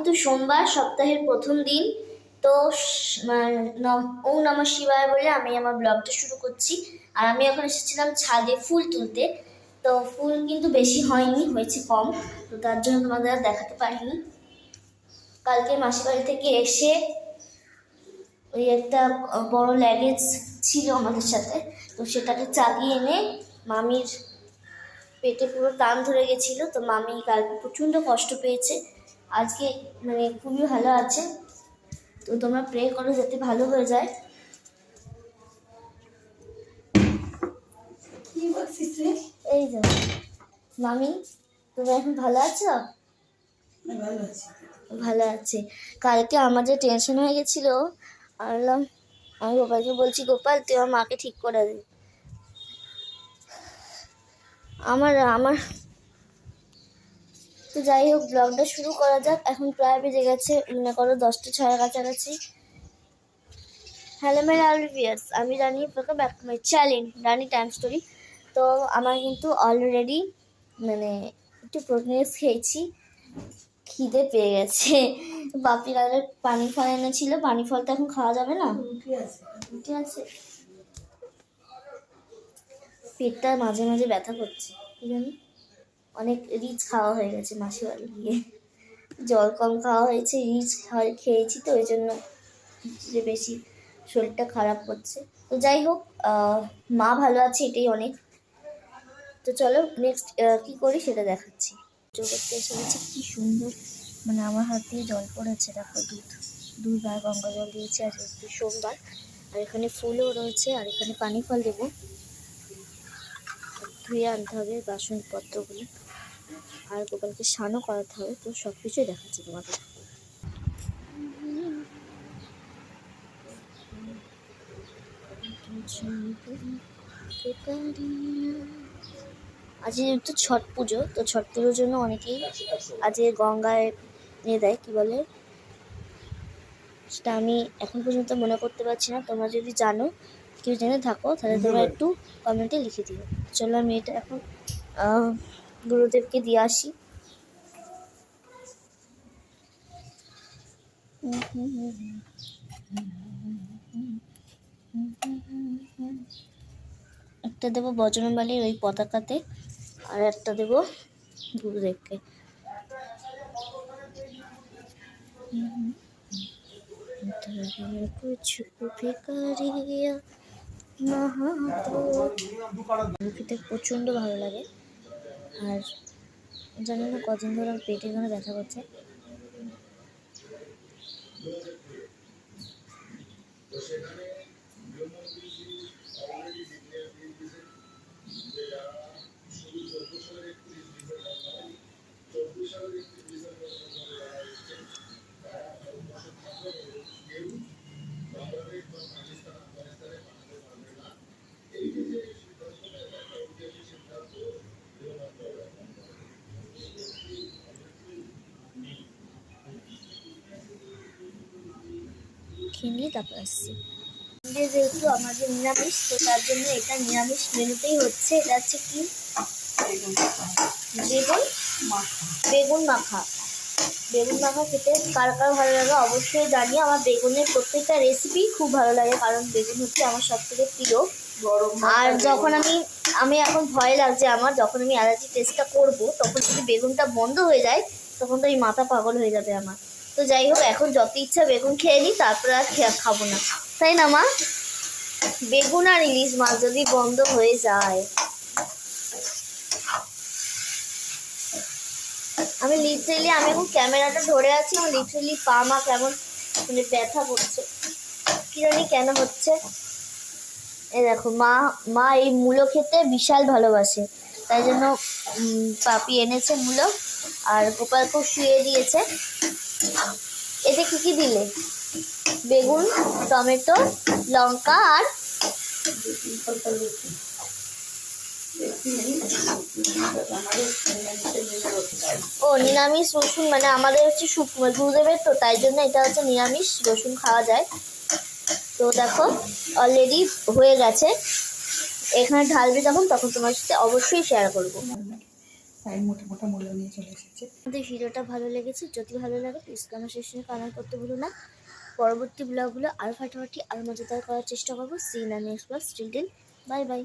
কিন্তু সোমবার, সপ্তাহের প্রথম দিন। তো ওম নমঃ শিবায় বলে আমি আমার ব্লগটা শুরু করছি। আর আমি এখন এসেছিলাম ছাদে ফুল তুলতে। তো ফুল কিন্তু বেশি হয়নি, হয়েছে কম, তো তার জন্য তোমাদের আর দেখাতে পারিনি। কালকে মাসির বাড়ি থেকে এসে ওই একটা বড় ল্যাগেজ ছিল আমাদের সাথে, তো সেটাকে চাগিয়ে এনে মামির পেটে পুরো টান ধরে গেছিল। তো মামি কালকে প্রচণ্ড কষ্ট পেয়েছে, আজকে মানে খুবই ভালো আছে। তো তোমরা প্রে করো যাতে ভালো হয়ে যায়। এই যে মামি, তুমি এখন ভালো আছো? ভালো আছে। কালকে আমার যে টেনশন হয়ে গেছিল, আনলাম আমি গোপালকে বলছি, গোপাল তুই আমার মাকে ঠিক করে দে। আমার তো যাই হোক, ব্লগটা শুরু করা যাক। এখন প্রায় বেজে গেছে মনে করো 10টা 6 কাছাকাছি। হ্যালো মাই লাভলি ভিউয়ার্স, আমি Rani, welcome back to my channel Rani time story. তো আমার কিন্তু অলরেডি মানে একটু প্রোটিনস খেয়েছি, খিদে পেয়ে গেছে। বাপি কালের পানি ফল এনেছিল, পানি ফল তো এখন খাওয়া যাবে না, রুটি আছে। পেটটা মাঝে মাঝে ব্যথা করছে কি জানি, অনেক রিচ খাওয়া হয়ে গেছে মাসি বাড়ি গিয়ে, জল কম খাওয়া হয়েছে, রিচ খেয়েছি, তো ওই জন্য যে বেশি শরীরটা খারাপ করছে। তো যাই হোক, মা ভালো আছে, এটাই অনেক। তো চলো নেক্সট কি করি সেটা দেখাচ্ছি। পুজো করতে এসে গেছি, কি সুন্দর মানে আমার হাত দিয়ে জল পড়েছে, দেখো দুধ আর গঙ্গা জল দিয়েছি। আর সোমবার, আর এখানে ফুলও রয়েছে, আর এখানে পানি ফল দেবো, ধুয়ে আনতে হবে বাসনপত্রগুলো, আর গোপালকে স্নানও করাতে হবে। তো সব কিছুই দেখাচ্ছি তোমাদের। আজ যেহেতু ছট পুজো, তো ছট পুজোর জন্য অনেকেই আজ গঙ্গায় নিয়ে দেয়, কি বলে সেটা আমি এখন পর্যন্ত মনে করতে পারছি না। তোমরা যদি জানো, কেউ জেনে থাকো, তাহলে তোমরা একটু কমেন্টে লিখে দিও। চলো আমি এটা এখন গুরুদেবকে দিয়ে আসি। একটা দেবো বজরংবলীর ওই পতাকাতে, আর একটা দেবো গুরুদেবকে। খেতে প্রচণ্ড ভালো লাগে, আর জানি না কদিন ধরে আমার পেটে এখানে ব্যথা করছে। খেয়ে নিয়ে তারপর আসছি। যেহেতু আমাদের নিরামিষ, তো তার জন্য এটা নিরামিষ মেনুতেই হচ্ছে। এটা হচ্ছে কি, বেগুন মাখা। বেগুন মাখা খেতে কার কার ভালো লাগে অবশ্যই জানিয়ে। আমার বেগুনের প্রত্যেকটা রেসিপি খুব ভালো লাগে, কারণ বেগুন হচ্ছে আমার সব থেকে প্রিয়। আর যখন আমি এখন ভয় লাগছে আমার, যখন আমি অ্যালার্জি টেস্টটা করবো, তখন যদি বেগুনটা বন্ধ হয়ে যায়, তখন তো এই মাথা পাগল হয়ে যাবে আমার। তো যাই হোক, এখন যত ইচ্ছা বেগুন খেয়ে নিই, তারপরে আর খাবো না, তাই না মা? বেগুন আর ইলিশ মাছ যদি বন্ধ হয়ে যায়, আমি এখন ক্যামেরাটা ধরে আছি, আমার লিটারেলি পা মা কেমন মানে ব্যথা করছে, কি জানি কেন হচ্ছে। এই দেখো, মা এই মূলো খেতে বিশাল ভালোবাসে, তাই জন্য পাপি এনেছে মূলো, আর গোপালকেও শুয়ে দিয়েছে। এতে কি কি দিলে? বেগুন, টমেটো, লঙ্কা আর নিরামিষ রসুন, মানে আমাদের হচ্ছে গুরুদেবের, তো তাই জন্য এটা হচ্ছে নিরামিষ, রসুন খাওয়া যায়। তো দেখো অলরেডি হয়ে গেছে, এখানে ঢালবে তখন তোমার সাথে অবশ্যই শেয়ার করবো। তাই মোটা মোটা মূল্য নিয়ে চলে এসেছে। আমাদের ভিডিওটা ভালো লেগেছে, যদি ভালো লাগে প্লিজ কমেন্ট সেকশনে কমেন্ট করতে ভুলো না। পরবর্তী ব্লগগুলো আর ফাটাফাটি আর মজাদার করার চেষ্টা করবো। See in the next blog, still till bye by.